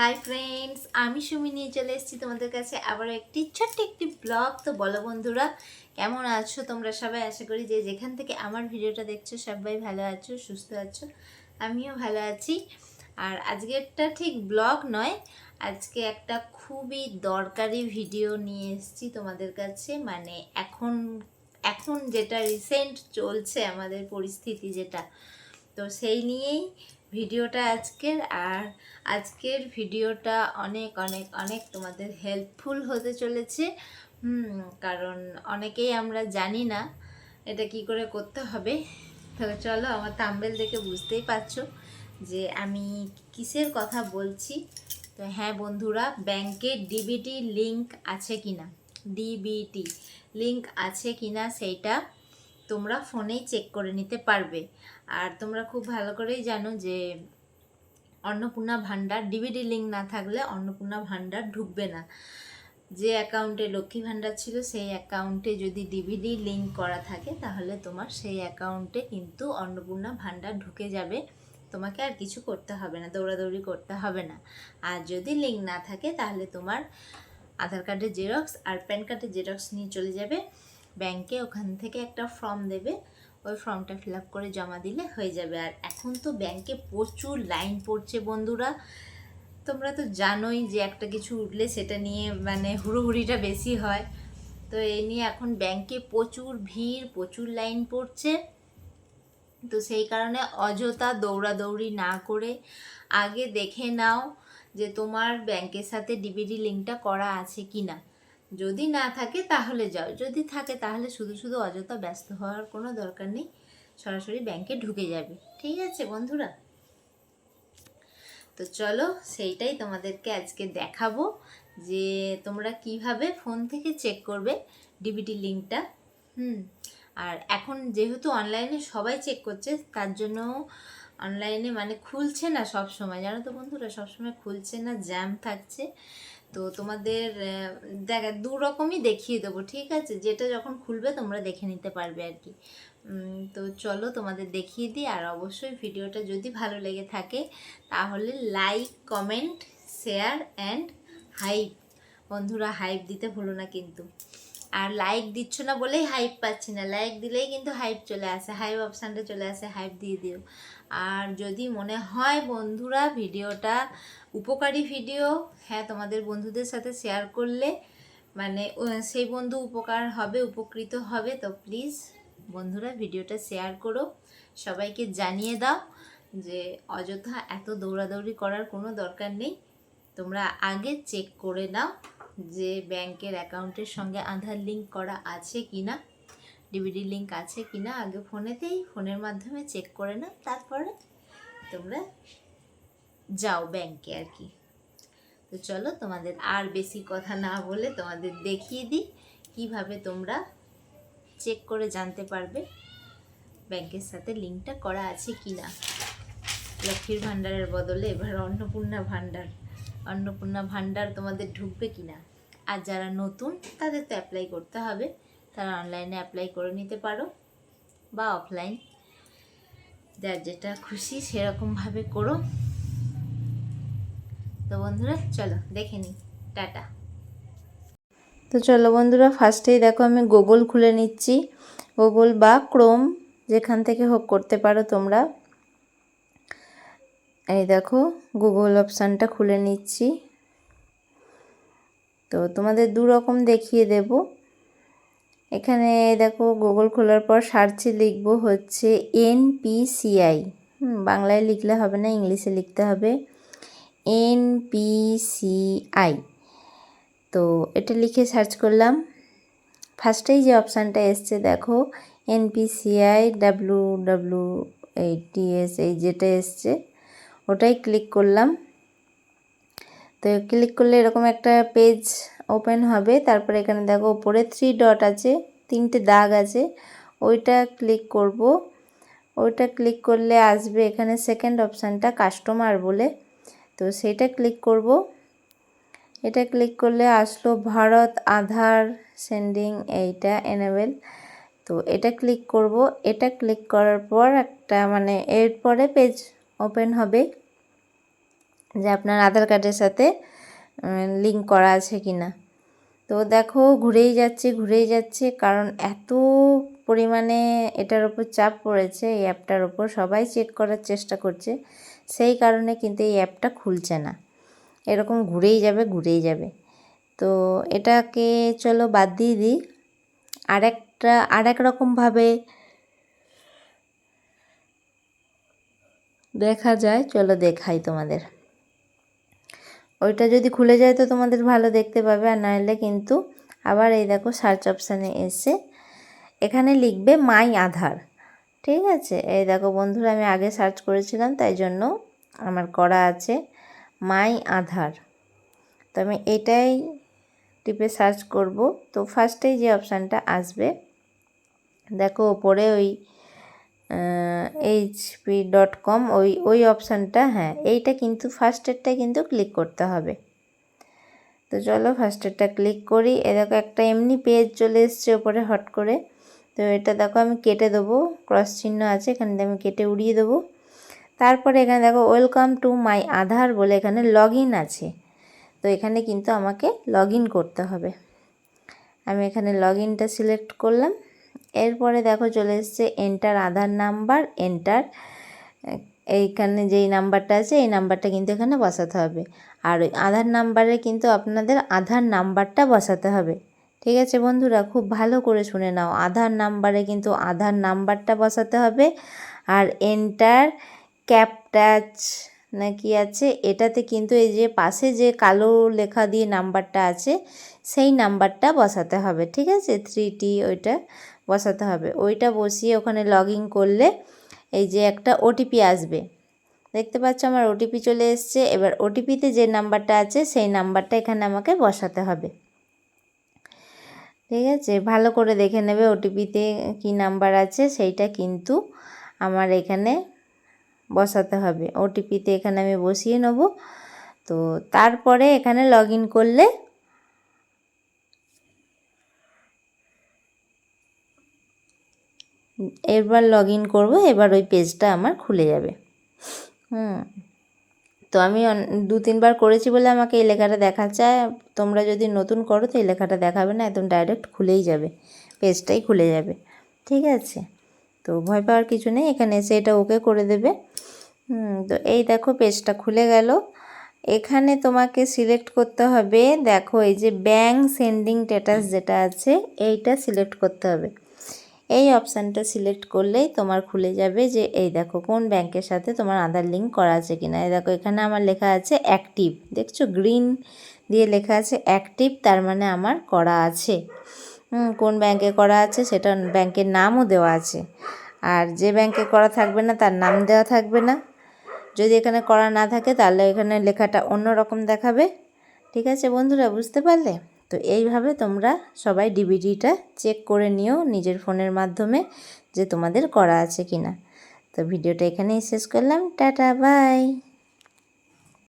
Hi friends, আমি সুমি নিয়ে চলে এসেছি তোমাদের কাছে আবার একটি ছোট্ট একটি ব্লগ। তো বলো বন্ধুরা, কেমন আছো তোমরা সবাই? আশা করি যে যেখান থেকে আমার ভিডিওটা দেখছো সবাই ভালো আছো, সুস্থ আছো। আমিও ভালো আছি। আর আজকেরটা ঠিক ব্লগ নয়, আজকে একটা খুবই দরকারি ভিডিও নিয়ে এসেছি তোমাদের কাছে। মানে এখন এখন যেটা রিসেন্ট চলছে আমাদের পরিস্থিতি যেটা, তো সেই নিয়েই ভিডিওটা আজকের। আর আজকের ভিডিওটা অনেক অনেক অনেক তোমাদের হেল্পফুল হতে চলেছে। কারণ অনেকেই আমরা জানি না এটা কি করে করতে হবে। তো চলো, আমার থাম্বনেল দেখে বুঝতেই পারছো যে আমি কিসের কথা বলছি। তো হ্যাঁ বন্ধুরা, ব্যাংকের ডিবিটি লিংক আছে কিনা, ডিবিটি লিংক আছে কিনা সেইটা তোমরা ফোনেই চেক করে নিতে পারবে। আর তোমরা খুব ভালো করেই জানো যে অন্নপূর্ণা ভাণ্ডার ডিবিটি লিঙ্ক না থাকলে অন্নপূর্ণা ভাণ্ডার ঢুকবে না। যে অ্যাকাউন্টে লক্ষ্মী ভাণ্ডার ছিল সেই অ্যাকাউন্টে যদি ডিবিটি লিঙ্ক করা থাকে তাহলে তোমার সেই অ্যাকাউন্টে কিন্তু অন্নপূর্ণা ভাণ্ডার ঢুকে যাবে। তোমাকে আর কিছু করতে হবে না, দৌড়াদৌড়ি করতে হবে না। আর যদি লিঙ্ক না থাকে তাহলে তোমার আধার কার্ডের জেরক্স আর প্যান কার্ডের জেরক্স নিয়ে চলে যাবে ব্যাংকে। ওখান থেকে একটা ফর্ম দেবে, ওই ফর্মটা ফিল আপ করে জমা দিলে হয়ে যাবে। আর এখন তো ব্যাংকে প্রচুর লাইন পড়ছে বন্ধুরা। তোমরা তো জানোই যে একটা কিছু উঠলে সেটা নিয়ে মানে হুড়োহুড়িটা বেশি হয়। তো এই নিয়ে এখন ব্যাংকে প্রচুর ভিড়, প্রচুর লাইন পড়ছে। তো সেই কারণে অযথা দৌড়াদৌড়ি না করে আগে দেখে নাও যে তোমার ব্যাংকের সাথে ডিবিটি লিঙ্কটা করা আছে কি না। যদি না থাকে তাহলে যাও, যদি থাকে তাহলে শুধু শুধু অযথা ব্যস্ত হওয়ার কোনো দরকার নেই, সরাসরি ব্যাংকে ঢুকে যাবে। ঠিক আছে বন্ধুরা? তো চলো, সেইটাই তোমাদেরকে আজকে দেখাবো যে তোমরা কিভাবে ফোন থেকে চেক করবে ডিবিটি লিঙ্কটা। আর এখন যেহেতু অনলাইনে সবাই চেক করছে, তার জন্য অনলাইনে মানে খুলছে না সব সময়, জানো তো বন্ধুরা, সব সময় খুলছে না, জ্যাম থাকছে। তো তোমাদের দেখা দু রকমই দেখিয়ে দেবো, ঠিক আছে? যেটা যখন খুলবে তোমরা দেখে নিতে পারবে আর কি। তো চলো তোমাদের দেখিয়ে দিই। আর অবশ্যই ভিডিওটা যদি ভালো লেগে থাকে তাহলে like, comment, share and hype, বন্ধুরা হাইপ দিতে ভুলো না কিন্তু। আর লাইক দিচ্ছ না বলেই হাইপ পাচ্ছি না, লাইক দিলেই কিন্তু হাইপ চলে আসে, হাইপ অপশানটা চলে আসে, হাইপ দিয়ে দিও। আর যদি মনে হয় বন্ধুরা ভিডিওটা উপকারী ভিডিও, হ্যাঁ তোমাদের বন্ধুদের সাথে শেয়ার করলে মানে সেই বন্ধু উপকার হবে, উপকৃত হবে, তো প্লিজ বন্ধুরা ভিডিওটা শেয়ার করো, সবাইকে জানিয়ে দাও যে অযথা এত দৌড়াদৌড়ি করার কোনো দরকার নেই। তোমরা আগে চেক করে নাও যে ব্যাংকের অ্যাকাউন্টের সঙ্গে আধার লিঙ্ক করা আছে কি না, ডিবিটি লিঙ্ক আছে কি না। আগে ফোনের মাধ্যমে চেক করে নাও, তারপরে তোমরা যাও ব্যাংকে আর কি। তো চলো, তোমাদের আর বেশি কথা না বলে তোমাদের দেখিয়ে দিই কিভাবে তোমরা চেক করে জানতে পারবে ব্যাংকের সাথে লিঙ্কটা করা আছে কি না। লক্ষ্মীর ভাণ্ডারের বদলে এবার অন্নপূর্ণা ভাণ্ডার তোমাদের ঢুকবে কি না। আর যারা নতুন তাদের তো অ্যাপ্লাই করতে হবে, তারা অনলাইনে অ্যাপ্লাই করে নিতে পারো বা অফলাইন, যার যেটা খুশি সেরকমভাবে করো। তো বন্ধুরা চলো দেখে নিই, টাটা। তো চলো বন্ধুরা, ফার্স্টেই দেখো আমি গুগল খুলে নিচ্ছি, গুগল বা ক্রোম যেখান থেকে হোক করতে পারো তোমরা। এই দেখো গুগল অপশানটা খুলে নিচ্ছি। তো তোমাদের দু রকম দেখিয়ে দেব। এখানে দেখো গুগল খোলার পর সার্চে লিখবো হচ্ছে এনপিসিআই। বাংলায় লিখলে হবে না, ইংলিশে লিখতে হবে এনপিসিআই। তো এটা লিখে সার্চ করলাম। ফার্স্টেই যে অপশানটা এসছে দেখো এনপিসিআই WWATS, এই যেটা এসছে ওটাই ক্লিক করলাম। তো ক্লিক করলে এরকম একটা পেজ ওপেন হবে। তারপরে এখানে দেখো উপরে 3 ডট আছে, 3টে দাগ আছে, ওইটা ক্লিক করব। ওইটা ক্লিক করলে আসবে এখানে সেকেন্ড অপশানটা কাস্টমার বলে, তো সেটা ক্লিক করব। এটা ক্লিক করলে আসলো ভারত আধার সেন্ডিং, এইটা এনেবেল। তো এটা ক্লিক করব। এটা ক্লিক করার পর একটা মানে এরপরে পেজ ওপেন হবে। যে আপনার আধার কার্ডের সাথে লিঙ্ক করা আছে কি না। তো দেখো ঘুরেই যাচ্ছে, কারণ এত পরিমাণে এটার ওপর চাপ পড়েছে, এই অ্যাপটার ওপর সবাই চেক করার চেষ্টা করছে, সেই কারণে কিন্তু এই অ্যাপটা খুলছে না, এরকম ঘুরেই যাবে। তো এটাকে চলো বাদ দিয়ে দিই, আরেক রকমভাবে দেখা যায়, চলো দেখাই তোমাদের। ওইটা যদি খুলে যায় তো তোমাদের ভালো দেখতে পাবে, আর নাহলে কিন্তু আবার এই দেখো সার্চ অপশানে এসে এখানে লিখবে মাই আধার। ঠিক আছে, এই দেখো বন্ধুরা, আমি আগে সার্চ করেছিলাম তাই জন্য আমার করা আছে মাই আধার। তো আমি এটাই টিপে সার্চ করব। তো ফার্স্টেই যে অপশানটা আসবে দেখো ওপরে ওই hp.com ওই অপশানটা, হ্যাঁ এইটা কিন্তু ফার্স্টেরটাই কিন্তু ক্লিক করতে হবে। তো চলো ফার্স্টেরটা ক্লিক করি। এ দেখো একটা এমনি পেজ চলে এসছে ওপরে হট করে। তো এটা দেখো আমি কেটে দেবো, ক্রস চিহ্ন আছে এখানে, আমি কেটে উড়িয়ে দেবো। তারপরে এখানে দেখো ওয়েলকাম টু মাই আধার বলে এখানে লগ ইন আছে। তো এখানে কিন্তু আমাকে লগ ইন করতে হবে। আমি এখানে লগ ইনটা সিলেক্ট করলাম। এরপরে দেখো চলে এসছে এন্টার আধার নাম্বার, এন্টার, এইখানে যেই নাম্বারটা আছে এই নাম্বারটা কিন্তু এখানে বসাতে হবে। আর ওই আধার নাম্বারে কিন্তু আপনাদের আধার নাম্বারটা বসাতে হবে। ঠিক আছে বন্ধুরা, খুব ভালো করে শুনে নাও, আধার নাম্বারে কিন্তু আধার নাম্বারটা বসাতে হবে। আর এন্টার ক্যাপটাচ নাকি আছে, এটাতে কিন্তু এই যে পাশে যে কালো লেখা দিয়ে নাম্বারটা আছে সেই নাম্বারটা বসাতে হবে। ঠিক আছে, 3T ওইটা বসাতে হবে। ওইটা বসিয়ে ওখানে লগ ইন করলে এই যে একটা ওটিপি আসবে, দেখতে পাচ্ছ আমার ওটিপি চলে এসছে। এবার ওটিপিতে যে নাম্বারটা আছে সেই নাম্বারটা এখানে আমাকে বসাতে হবে। ঠিক আছে, ভালো করে দেখে নেবে ওটিপিতে কি নাম্বার আছে সেইটা কিন্তু আমার এখানে বসাতে হবে। ওটিপিতে এখানে আমি বসিয়ে নেব। তো তারপরে এখানে লগ ইন করলে এবার লগ ইন করবো, এবার ওই পেজটা আমার খুলে যাবে। তো আমি 2-3 বার করেছি বলে আমাকে এই লেখাটা দেখাচ্ছে। তোমরা যদি নতুন করো তো এই লেখাটা দেখাবে না, একদম ডাইরেক্ট খুলেই যাবে, পেজটাই খুলে যাবে। ঠিক আছে, তো ভয় পাওয়ার কিছু নেই, এখানে এসে এটা ওকে করে দেবে। তো এই দেখো পেজটা খুলে গেল। এখানে তোমাকে সিলেক্ট করতে হবে, দেখো এই যে ব্যাঙ্ক সেন্ডিং স্ট্যাটাস যেটা আছে এইটা সিলেক্ট করতে হবে। এই অপশানটা সিলেক্ট করলেই তোমার খুলে যাবে যে এই দেখো কোন ব্যাংকের সাথে তোমার আধার লিঙ্ক করা আছে কিনা। এই দেখো এখানে আমার লেখা আছে অ্যাক্টিভ, দেখছো গ্রিন দিয়ে লেখা আছে অ্যাক্টিভ, তার মানে আমার করা আছে। কোন ব্যাংকে করা আছে সেটা ব্যাংকের নামও দেওয়া আছে। আর যে ব্যাংকে করা থাকবে না তার নাম দেওয়া থাকবে না। যদি এখানে করা না থাকে তাহলে এখানে লেখাটা অন্য রকম দেখাবে। ঠিক আছে বন্ধুরা, বুঝতে পারলে? তো এইভাবে তোমরা সবাই ডিবিটিটা চেক করে নিও নিজের ফোনের মাধ্যমে যে তোমাদের করা আছে কিনা। তো ভিডিওটা এখানেই শেষ করলাম, টাটা বাই।